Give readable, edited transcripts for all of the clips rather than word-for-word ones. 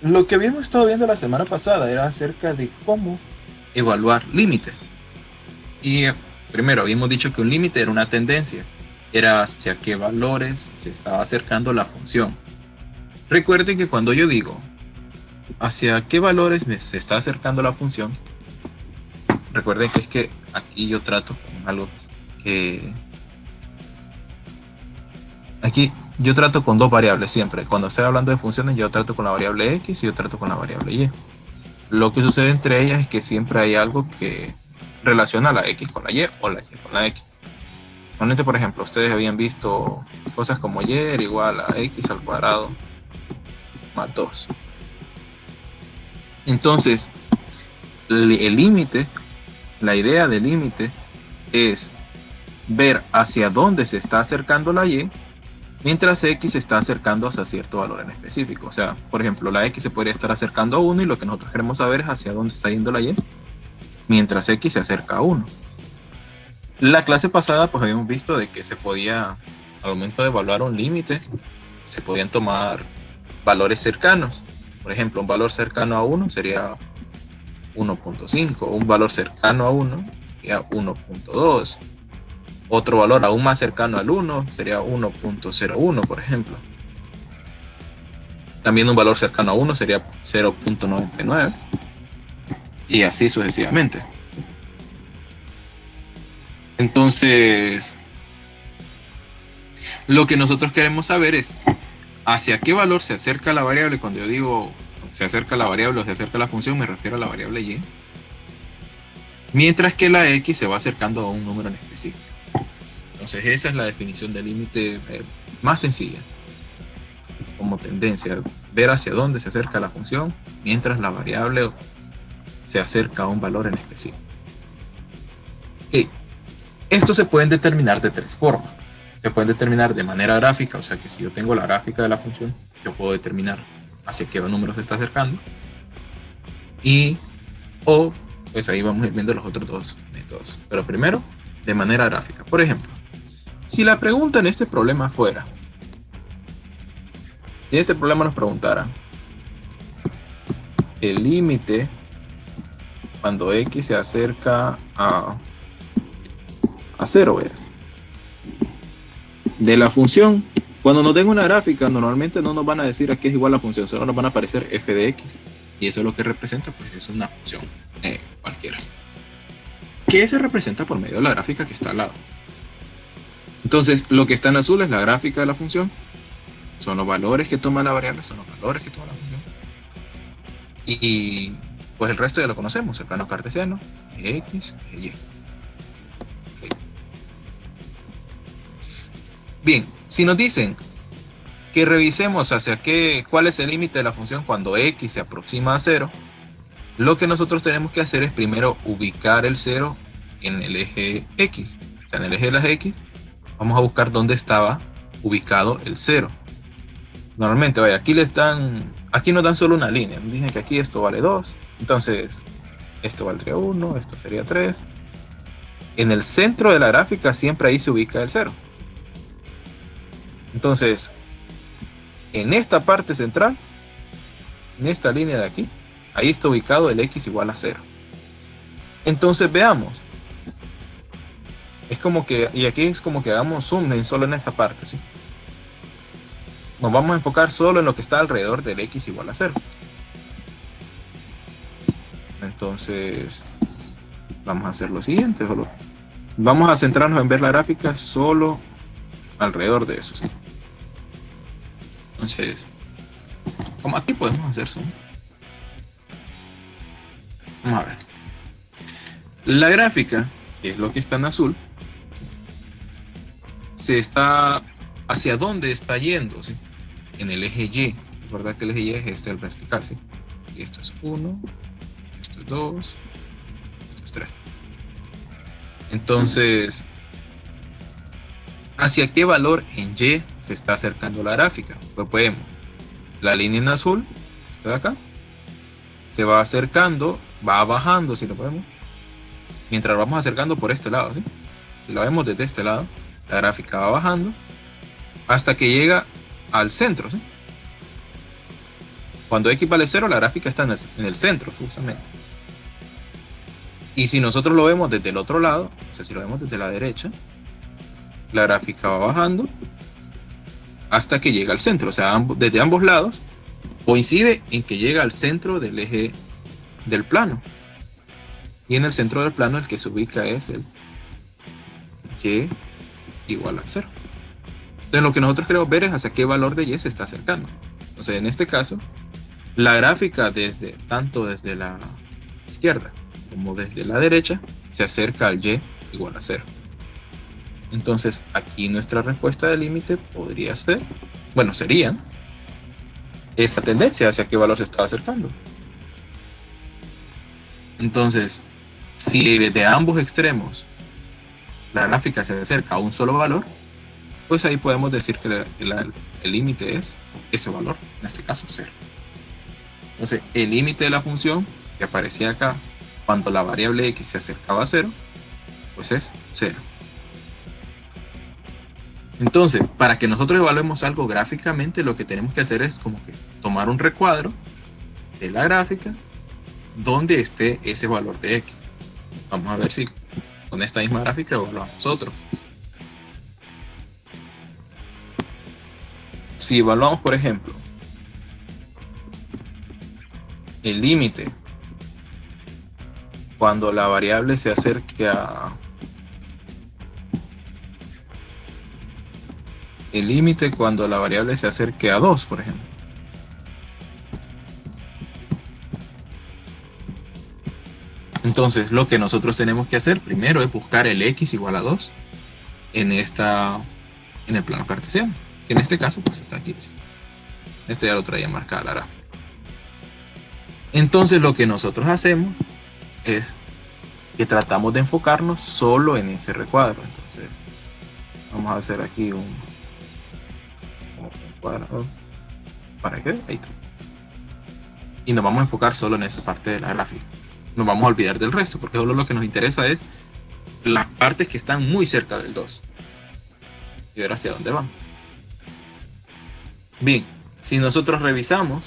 Lo que habíamos estado viendo la semana pasada era acerca de cómo evaluar límites. Y primero habíamos dicho que un límite era una tendencia, era hacia qué valores se estaba acercando la función. Recuerden que cuando yo digo hacia qué valores se está acercando la función, recuerden que es que aquí yo trato con algo que aquí yo trato con dos variables siempre. Cuando estoy hablando de funciones, yo trato con la variable x y yo trato con la variable y. Lo que sucede entre ellas es que siempre hay algo que relaciona la x con la y o la y con la x. Normalmente, por ejemplo, ustedes habían visto cosas como y era igual a x al cuadrado más 2. Entonces, el límite, la idea del límite es ver hacia dónde se está acercando la y, mientras x se está acercando hacia cierto valor en específico. O sea, por ejemplo, la x se podría estar acercando a 1 y lo que nosotros queremos saber es hacia dónde está yendo la y, mientras x se acerca a 1. La clase pasada pues habíamos visto de que se podía, al momento de evaluar un límite, se podían tomar valores cercanos. Por ejemplo, un valor cercano a 1 sería 1.5, un valor cercano a 1 sería 1.2. Otro valor aún más cercano al 1 sería 1.01, por ejemplo. También un valor cercano a 1 sería 0.99 y así sucesivamente. Entonces, lo que nosotros queremos saber es hacia qué valor se acerca la variable. Cuando yo digo se acerca la variable o se acerca la función, me refiero a la variable y. Mientras que la x se va acercando a un número en específico. Entonces esa es la definición del límite más sencilla. Como tendencia, ver hacia dónde se acerca la función mientras la variable se acerca a un valor en específico. Okay. Esto se pueden determinar de tres formas. Se pueden determinar de manera gráfica, o sea que si yo tengo la gráfica de la función, yo puedo determinar hacia qué número se está acercando. O pues ahí vamos a ir viendo los otros dos métodos. Pero primero, de manera gráfica. Por ejemplo, si la pregunta en este problema fuera, si este problema nos preguntara el límite cuando x se acerca a 0, ¿ves? De la función, cuando nos den una gráfica, normalmente no nos van a decir a qué es igual la función, solo nos van a aparecer f de x. Y eso es lo que representa, pues es una función cualquiera. Que se representa por medio de la gráfica que está al lado. Entonces, lo que está en azul es la gráfica de la función. Son los valores que toma la variable, son los valores que toma la función. Y pues el resto ya lo conocemos, el plano cartesiano, x, y. Okay. Bien, si nos dicen que revisemos hacia cuál es el límite de la función cuando x se aproxima a 0, lo que nosotros tenemos que hacer es primero ubicar el 0 en el eje x. O sea, en el eje de las x, vamos a buscar dónde estaba ubicado el 0. Normalmente, vaya, aquí nos dan solo una línea. Nos dicen que aquí esto vale 2, entonces esto valdría 1, esto sería 3. En el centro de la gráfica siempre ahí se ubica el 0. Entonces, en esta parte central, en esta línea de aquí, ahí está ubicado el x igual a 0. Entonces veamos. Es como que, y aquí es como que hagamos zoom solo en esta parte, ¿sí? Nos vamos a enfocar solo en lo que está alrededor del x igual a 0. Entonces, vamos a hacer lo siguiente. Vamos a centrarnos en ver la gráfica solo alrededor de eso, ¿sí? Entonces, como aquí podemos hacer zoom. Vamos a ver. La gráfica, que es lo que está en azul, se está hacia dónde está yendo, ¿sí? En el eje Y. Recuerda que el eje Y es este, el vertical, ¿sí? Y esto es 1, esto es 2, esto es 3. Entonces, ¿hacia qué valor en Y se está acercando la gráfica? Pues podemos, la línea en azul, esta de acá, se va acercando, va bajando, si lo podemos, mientras vamos acercando por este lado, ¿sí? Si lo vemos desde este lado, la gráfica va bajando hasta que llega al centro, ¿sí? Cuando x vale 0, la gráfica está en el centro, justamente. Y si nosotros lo vemos desde el otro lado, o sea, si lo vemos desde la derecha, la gráfica va bajando hasta que llega al centro. O sea, desde ambos lados coincide en que llega al centro del eje del plano. Y en el centro del plano el que se ubica es el y igual a 0. Entonces lo que nosotros queremos ver es hacia qué valor de y se está acercando. Entonces en este caso, la gráfica tanto desde la izquierda como desde la derecha se acerca al y igual a 0. Entonces aquí nuestra respuesta de límite podría ser, bueno, sería esa tendencia hacia qué valor se está acercando. Entonces, si de ambos extremos la gráfica se acerca a un solo valor, pues ahí podemos decir que el límite es ese valor, en este caso 0. Entonces, el límite de la función que aparecía acá cuando la variable x se acercaba a 0, pues es 0. Entonces, para que nosotros evaluemos algo gráficamente, lo que tenemos que hacer es como que tomar un recuadro de la gráfica donde esté ese valor de x. Vamos a ver si con esta misma gráfica evaluamos otro. Si evaluamos, por ejemplo, el límite cuando la variable se acerque a el límite cuando la variable se acerque a 2, por ejemplo. Entonces, lo que nosotros tenemos que hacer primero es buscar el x igual a 2 en el plano cartesiano, que en este caso pues está aquí. Este ya lo traía marcada la gráfica. Entonces, lo que nosotros hacemos es que tratamos de enfocarnos solo en ese recuadro. Entonces, vamos a hacer aquí un cuadrado. ¿Para qué? Ahí está. Y nos vamos a enfocar solo en esa parte de la gráfica. Nos vamos a olvidar del resto, porque solo lo que nos interesa es las partes que están muy cerca del 2 y ver hacia dónde van. Bien, si nosotros revisamos,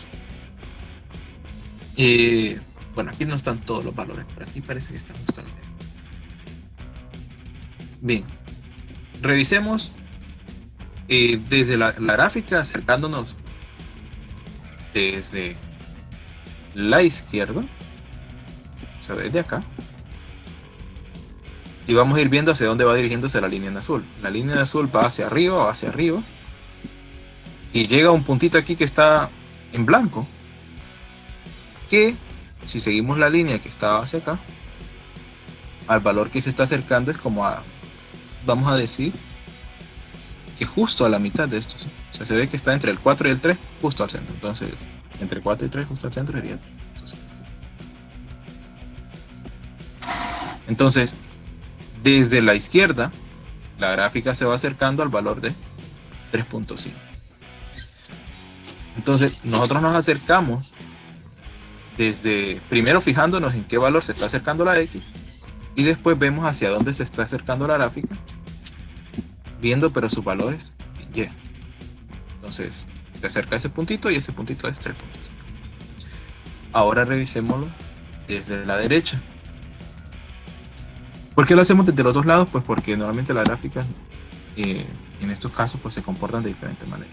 bueno, aquí no están todos los valores, pero aquí parece que están justo al medio. Bien, revisemos desde la gráfica, acercándonos desde la izquierda, o sea, desde acá, y vamos a ir viendo hacia dónde va dirigiéndose la línea en azul. La línea en azul va hacia arriba, y llega a un puntito aquí que está en blanco, que si seguimos la línea que está hacia acá, al valor que se está acercando es como a, vamos a decir, que justo a la mitad de estos. O sea, se ve que está entre el 4 y el 3, justo al centro. Entonces, entre 4 y 3, justo al centro sería. Entonces, desde la izquierda, la gráfica se va acercando al valor de 3.5. Entonces, nosotros nos acercamos desde, primero fijándonos en qué valor se está acercando la x, y después vemos hacia dónde se está acercando la gráfica, viendo pero sus valores en y. Entonces, se acerca a ese puntito y ese puntito es 3.5. Ahora revisémoslo desde la derecha. ¿Por qué lo hacemos desde los dos lados? Pues porque normalmente las gráficas en estos casos pues se comportan de diferente manera.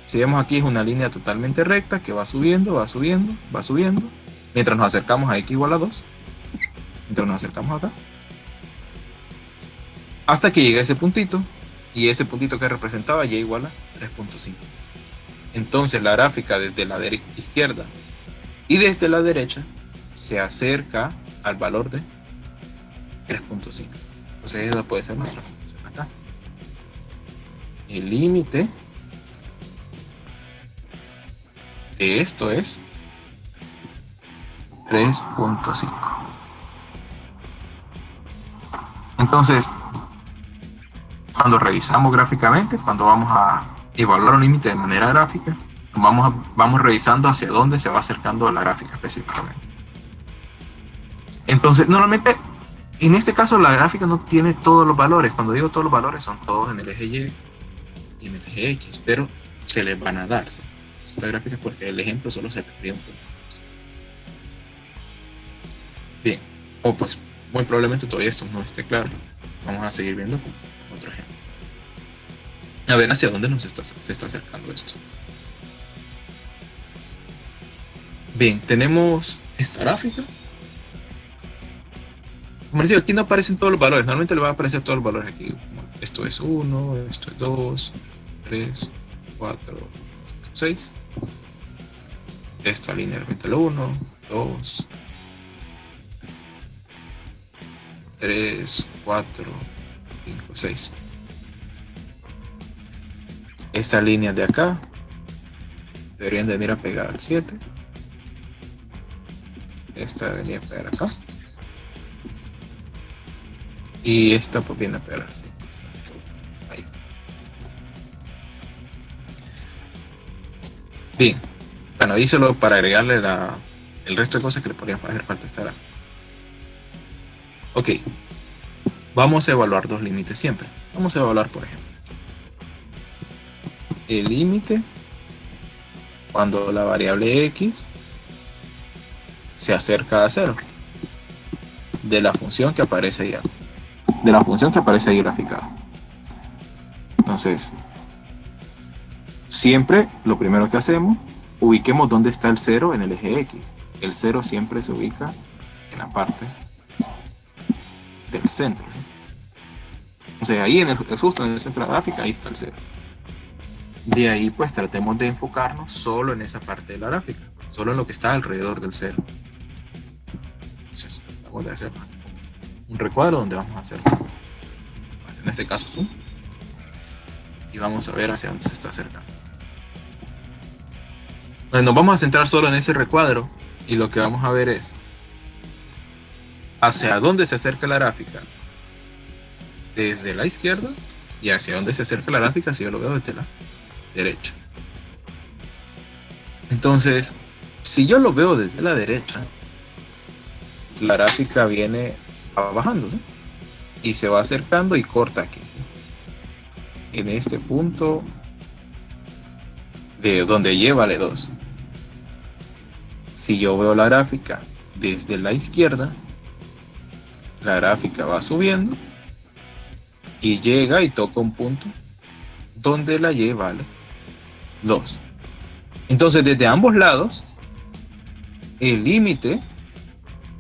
Si vemos aquí es una línea totalmente recta que va subiendo, va subiendo, va subiendo, mientras nos acercamos a x igual a 2, mientras nos acercamos acá, hasta que llega ese puntito, y ese puntito que representaba y igual a 3.5. Entonces la gráfica desde la izquierda y desde la derecha se acerca al valor de 3.5. Entonces esa puede ser nuestra función acá. El límite de esto es 3.5. Entonces, cuando revisamos gráficamente, cuando vamos a evaluar un límite de manera gráfica, vamos revisando hacia dónde se va acercando la gráfica específicamente. Entonces, normalmente, en este caso, la gráfica no tiene todos los valores. Cuando digo todos los valores, son todos en el eje Y y en el eje X, pero se les van a dar. ¿Sí? esta gráfica porque el ejemplo solo se refiere a un punto. Bien, o pues muy probablemente todavía esto no esté claro. Vamos a seguir viendo con otro ejemplo. A ver hacia dónde se está acercando esto. Bien, tenemos esta gráfica. Como les digo, aquí no aparecen todos los valores. Normalmente le va a aparecer todos los valores aquí. Esto es 1, esto es 2, 3, 4, 5, 6. Esta línea realmente el 1, 2, 3, 4, 5, 6. Esta línea de acá deberían venir a pegar al 7. Esta debería pegar acá. Y esta pues viene a pegar al 5. Ahí. Bien. Bueno, ahí solo para agregarle el resto de cosas que le podrían hacer falta a esta gráfica. Ok. Vamos a evaluar dos límites siempre. Vamos a evaluar, por ejemplo, el límite cuando la variable x se acerca a 0 de la función que aparece ahí, graficada. Entonces, siempre lo primero que hacemos, ubiquemos dónde está el 0 en el eje x. El 0 siempre se ubica en la parte del centro. O sea, ahí justo en el centro de la gráfica, ahí está el 0. De ahí pues tratemos de enfocarnos solo en esa parte de la gráfica, solo en lo que está alrededor del 0. Entonces tratamos de hacer un recuadro donde vamos a hacer, en este caso zoom, y vamos a ver hacia dónde se está acercando. Pues nos vamos a centrar solo en ese recuadro y lo que vamos a ver es hacia dónde se acerca la gráfica desde la izquierda y hacia dónde se acerca la gráfica si yo lo veo desde la derecha. Entonces, si yo lo veo desde la derecha, la gráfica va bajando, ¿sí? Y se va acercando y corta aquí, en este punto de donde y vale 2. Si yo veo la gráfica desde la izquierda, la gráfica va subiendo y llega y toca un punto donde la y vale 2. Entonces, desde ambos lados, el límite,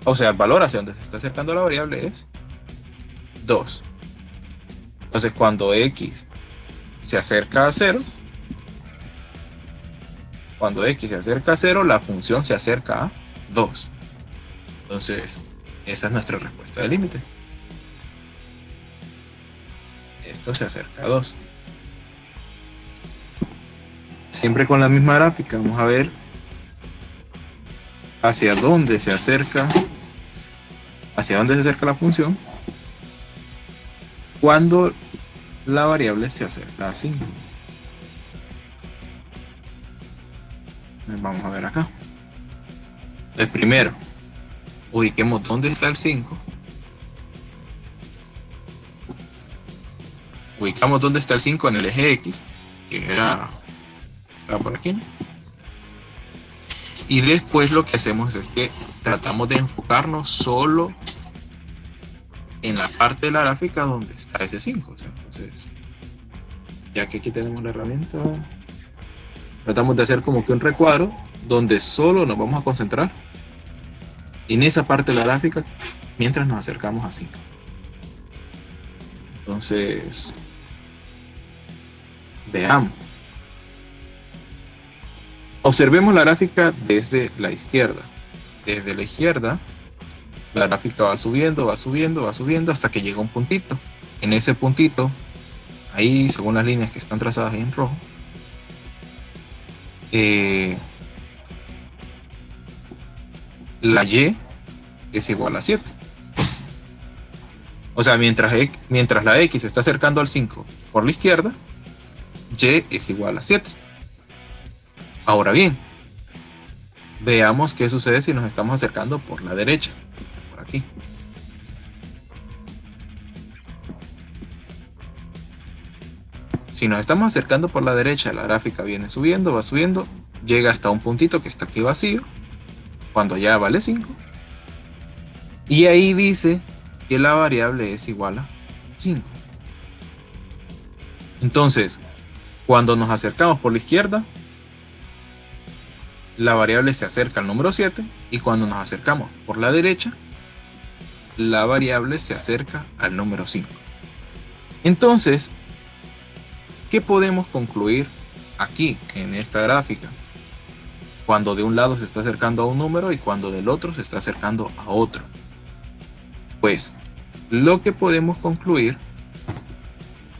o sea, el valor hacia donde se está acercando la variable es 2. Entonces, cuando x se acerca a 0, la función se acerca a 2. Entonces, esa es nuestra respuesta del límite. Esto se acerca a 2. Siempre con la misma gráfica, vamos a ver hacia dónde se acerca la función cuando la variable se acerca a 5. Vamos a ver acá. El primero, ubiquemos dónde está el 5. Ubicamos dónde está el 5 en el eje X, que estaba por aquí. Y después lo que hacemos es que tratamos de enfocarnos solo en la parte de la gráfica donde está ese 5. O sea, entonces, ya que aquí tenemos la herramienta, tratamos de hacer como que un recuadro donde solo nos vamos a concentrar en esa parte de la gráfica mientras nos acercamos a 5. Entonces, veamos. Observemos la gráfica desde la izquierda. Desde la izquierda, la gráfica va subiendo hasta que llega a un puntito. En ese puntito, ahí según las líneas que están trazadas ahí en rojo, la y es igual a 7. O sea, mientras la x se está acercando al 5 por la izquierda, y es igual a 7. Ahora bien, veamos qué sucede si nos estamos acercando por la derecha, por aquí. Si nos estamos acercando por la derecha, la gráfica viene subiendo, va subiendo, llega hasta un puntito que está aquí vacío, cuando ya vale 5. Y ahí dice que la variable es igual a 5. Entonces, cuando nos acercamos por la izquierda, la variable se acerca al número 7, y cuando nos acercamos por la derecha, la variable se acerca al número 5. Entonces, ¿qué podemos concluir aquí en esta gráfica? Cuando de un lado se está acercando a un número y cuando del otro se está acercando a otro. Pues lo que podemos concluir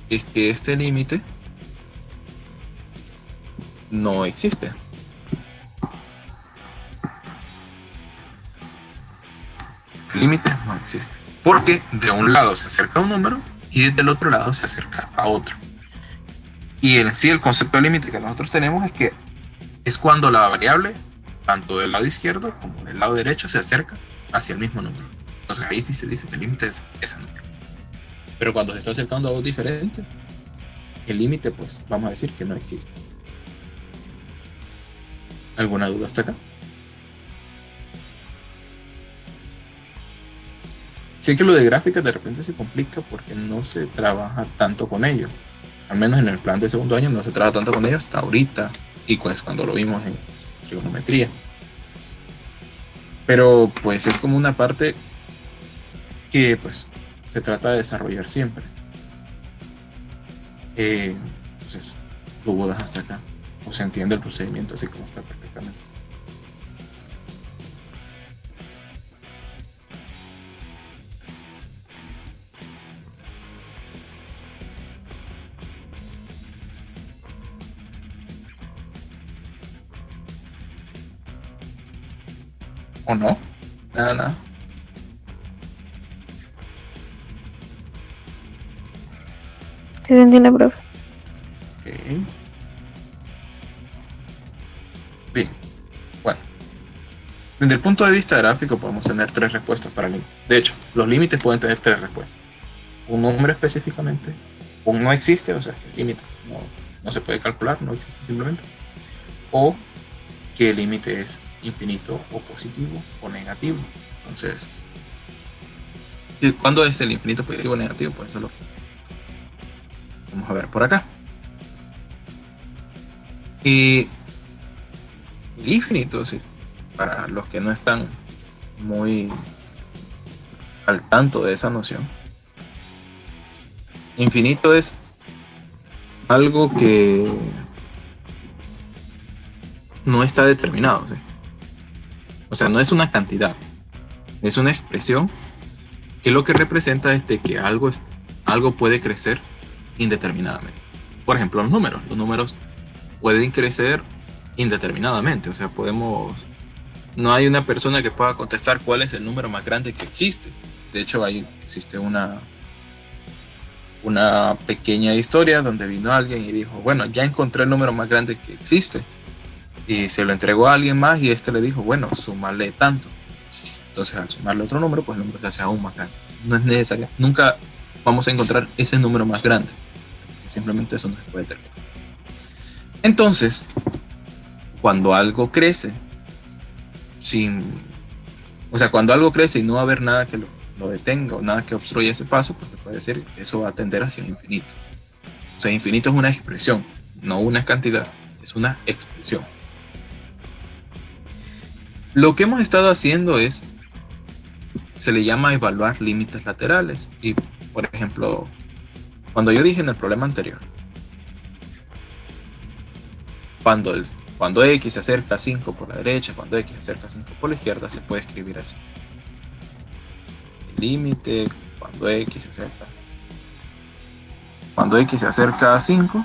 es que este límite no existe. El límite no existe. Porque de un lado se acerca a un número y del otro lado se acerca a otro. Y en sí el concepto de límite que nosotros tenemos es que es cuando la variable, tanto del lado izquierdo como del lado derecho, se acerca hacia el mismo número. Entonces ahí sí se dice que el límite es ese número. Pero cuando se está acercando a dos diferentes, el límite, pues vamos a decir que no existe. ¿Alguna duda hasta acá? Sé que lo de gráficas de repente se complica porque no se trabaja tanto con ello. Al menos en el plan de segundo año no se trabaja tanto con ello hasta ahorita, y pues cuando lo vimos en trigonometría. Pero pues es como una parte que pues se trata de desarrollar siempre. Entonces, dudas hasta acá, o se entiende el procedimiento así como está perfectamente. ¿O no? Nada. Sí se entiende, profe. Ok. Bien. Bueno. Desde el punto de vista gráfico podemos tener tres respuestas para límites. De hecho, los límites pueden tener tres respuestas. Un número específicamente, un no existe, o sea, que el límite no se puede calcular, no existe simplemente. O que el límite es infinito o positivo o negativo. Entonces, ¿cuándo es el infinito positivo o negativo? Pues eso lo vamos a ver por acá. Y el infinito, sí, para los que no están muy al tanto de esa noción, infinito es algo que no está determinado, ¿sí? O sea, no es una cantidad, es una expresión que lo que representa es de que algo puede crecer indeterminadamente. Por ejemplo, los números pueden crecer indeterminadamente, o sea, no hay una persona que pueda contestar cuál es el número más grande que existe. De hecho, existe una pequeña historia donde vino alguien y dijo, bueno, ya encontré el número más grande que existe. Y se lo entregó a alguien más y este le dijo, bueno, súmale tanto. Entonces, al sumarle otro número, pues el número se hace aún más grande. No es necesario, nunca vamos a encontrar ese número más grande. Simplemente eso no se puede determinar. Entonces, cuando algo crece, cuando algo crece y no va a haber nada que lo detenga o nada que obstruya ese paso, pues se puede decir que eso va a tender hacia el infinito. O sea, infinito es una expresión, no una cantidad, es una expresión. Lo que hemos estado haciendo se le llama evaluar límites laterales. Y, por ejemplo, cuando yo dije en el problema anterior, cuando x se acerca a 5 por la derecha, cuando x se acerca a 5 por la izquierda, se puede escribir así. El límite cuando x se acerca a 5.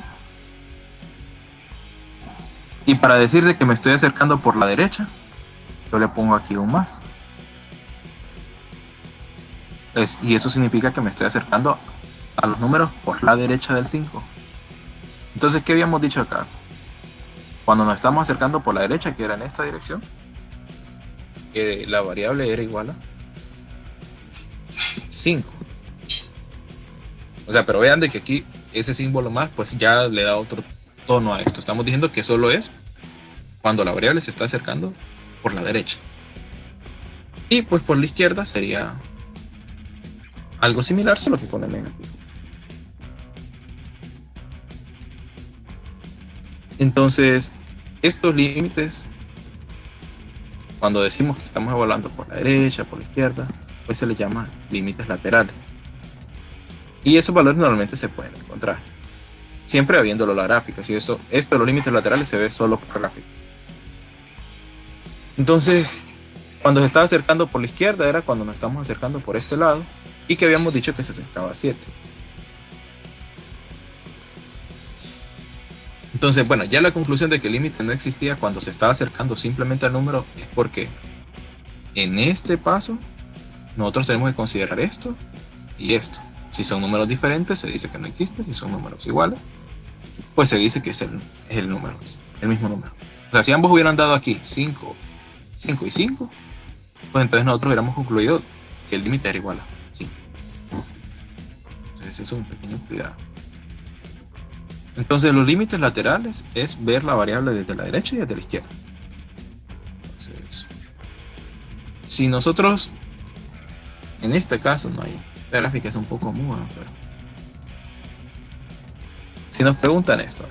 Y para decir de que me estoy acercando por la derecha, yo le pongo aquí un más. Y eso significa que me estoy acercando a los números por la derecha del 5. Entonces, ¿qué habíamos dicho acá? Cuando nos estamos acercando por la derecha, que era en esta dirección, la variable era igual a 5. O sea, pero vean de que aquí ese símbolo más, pues ya le da otro tono a esto. Estamos diciendo que solo es cuando la variable se está acercando por la derecha. Y pues por la izquierda sería algo similar, solo que con el negativo. Entonces, estos límites, cuando decimos que estamos evaluando por la derecha, por la izquierda, pues se les llama límites laterales. Y esos valores normalmente se pueden encontrar, siempre habiéndolo la gráfica. Si esto de los límites laterales se ve solo por gráfica. Entonces, cuando se estaba acercando por la izquierda era cuando nos estamos acercando por este lado y que habíamos dicho que se acercaba a 7. Entonces, bueno, ya la conclusión de que el límite no existía cuando se estaba acercando simplemente al número es porque en este paso nosotros tenemos que considerar esto y esto. Si son números diferentes se dice que no existe, si son números iguales pues se dice que es el número, el mismo número. O sea, si ambos hubieran dado aquí 5 y 5, pues entonces nosotros hubiéramos concluido que el límite era igual a 5. Entonces eso es un pequeño cuidado. Entonces los límites laterales es ver la variable desde la derecha y desde la izquierda. Entonces, si nosotros, en este caso no hay, la gráfica es un poco muda, pero si nos preguntan esto,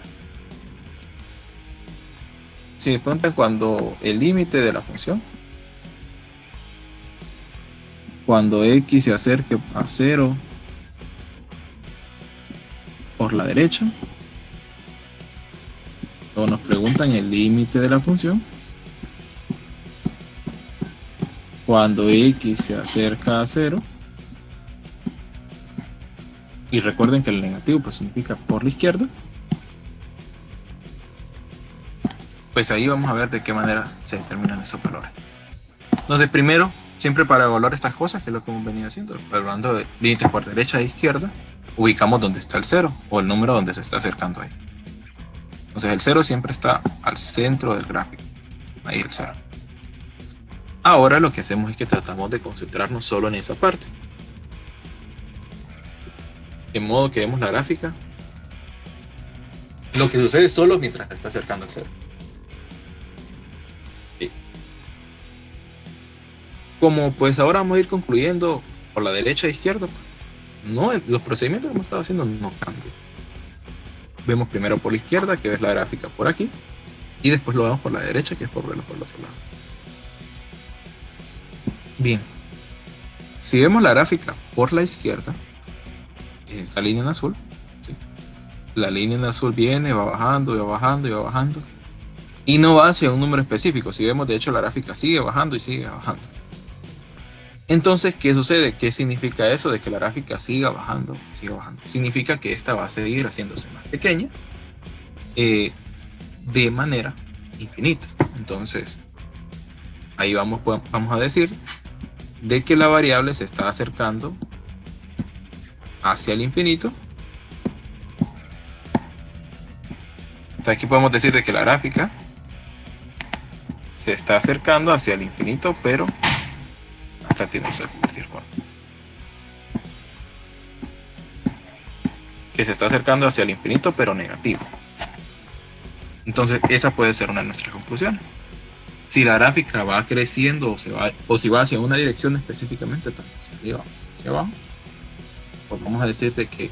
si me preguntan cuando el límite de la función, cuando x se acerque a 0 por la derecha, o nos preguntan el límite de la función cuando x se acerca a 0, y recuerden que el negativo pues significa por la izquierda, pues ahí vamos a ver de qué manera se determinan esos valores. Entonces primero, siempre para evaluar estas cosas, que es lo que hemos venido haciendo, hablando de límites por derecha e izquierda, ubicamos donde está el 0 o el número donde se está acercando ahí. Entonces el 0 siempre está al centro del gráfico, ahí el 0. Ahora lo que hacemos es que tratamos de concentrarnos solo en esa parte, de modo que vemos la gráfica, lo que sucede solo mientras se está acercando al 0. ¿Sí? Como pues ahora vamos a ir concluyendo por la derecha e izquierda, no, los procedimientos que hemos estado haciendo no cambian. Vemos primero por la izquierda, que es la gráfica por aquí, y después lo vemos por la derecha, que es por verlo por el otro lado. Bien, si vemos la gráfica por la izquierda, esta línea en azul, ¿sí? La línea en azul viene, va bajando, y va bajando, y va bajando, y no va hacia un número específico. Si vemos, de hecho, la gráfica sigue bajando y sigue bajando. Entonces, ¿qué sucede? ¿Qué significa eso de que la gráfica siga bajando, siga bajando? Significa que esta va a seguir haciéndose más pequeña de manera infinita. Entonces, ahí vamos a decir de que la variable se está acercando hacia el infinito. Entonces, aquí podemos decir de que la gráfica se está acercando hacia el infinito, pero hasta tiene que convertir con que se está acercando hacia el infinito, pero negativo. Entonces, esa puede ser una de nuestras conclusiones. Si la gráfica va creciendo o si va hacia una dirección específicamente, tanto hacia arriba o hacia abajo, pues vamos a decir de que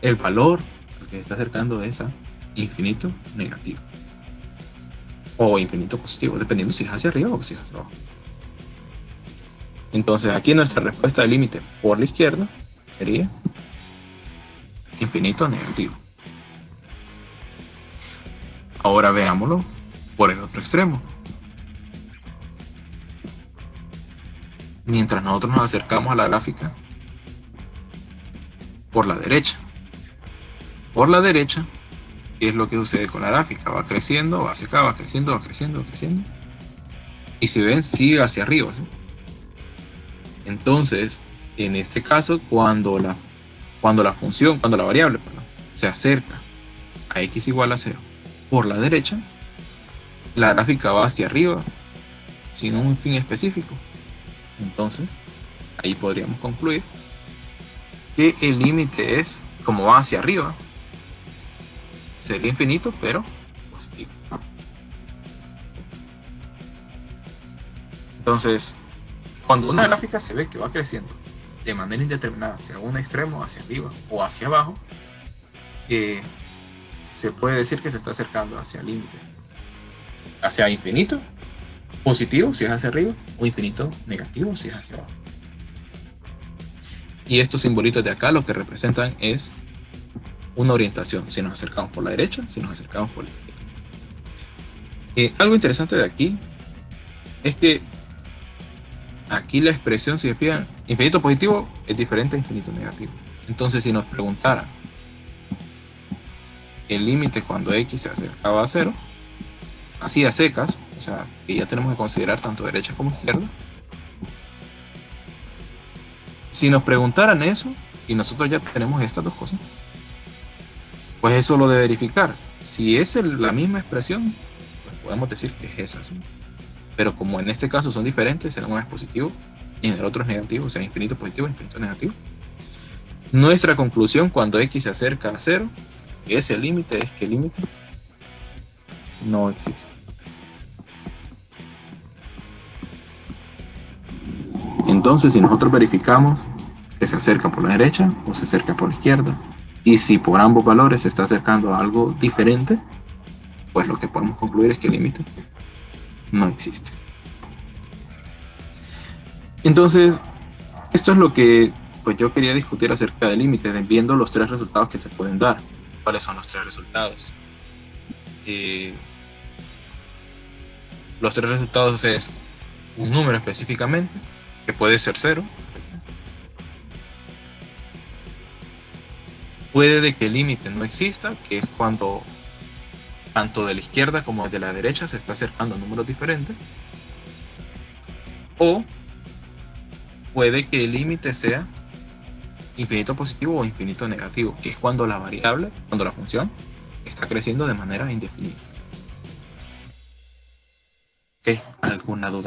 el valor al que se está acercando es a infinito negativo o infinito positivo, dependiendo si es hacia arriba o si es hacia abajo. Entonces aquí nuestra respuesta de límite por la izquierda sería infinito negativo. Ahora veámoslo por el otro extremo. Mientras nosotros nos acercamos a la gráfica por la derecha. Por la derecha, ¿qué es lo que sucede con la gráfica? Va creciendo, va hacia acá, va creciendo, va creciendo, va creciendo. Y si ven, sigue hacia arriba, ¿sí? Entonces, en este caso, cuando la variable se acerca a x igual a 0 por la derecha, la gráfica va hacia arriba sin un fin específico. Entonces, ahí podríamos concluir que el límite es, como va hacia arriba, sería infinito, pero positivo. Entonces, cuando una gráfica se ve que va creciendo de manera indeterminada hacia un extremo, hacia arriba o hacia abajo, se puede decir que se está acercando hacia el límite, hacia infinito positivo si es hacia arriba o infinito negativo si es hacia abajo. Y estos simbolitos de acá lo que representan es una orientación, si nos acercamos por la derecha, si nos acercamos por la izquierda. Algo interesante de aquí es que aquí la expresión, si se fijan, infinito positivo es diferente a infinito negativo. Entonces, si nos preguntaran el límite cuando x se acercaba a 0, así a secas, o sea, que ya tenemos que considerar tanto derecha como izquierda. Si nos preguntaran eso, y nosotros ya tenemos estas dos cosas, pues es solo de verificar. Si es la misma expresión, pues podemos decir que es esa, ¿sí? Pero como en este caso son diferentes, en uno es positivo y en el otro es negativo, o sea, infinito positivo, infinito negativo. Nuestra conclusión cuando x se acerca a 0, ese límite es que el límite no existe. Entonces, si nosotros verificamos que se acerca por la derecha o se acerca por la izquierda, y si por ambos valores se está acercando a algo diferente, pues lo que podemos concluir es que el límite no existe. Entonces, esto es lo que pues yo quería discutir acerca del límite, viendo los tres resultados que se pueden dar. ¿Cuáles son los tres resultados? Los tres resultados es un número específicamente, que puede ser 0. Puede de que el límite no exista, que es cuando tanto de la izquierda como de la derecha se está acercando a números diferentes. O puede que el límite sea infinito positivo o infinito negativo, que es cuando la variable, cuando la función está creciendo de manera indefinida. ¿Ok? ¿Alguna duda?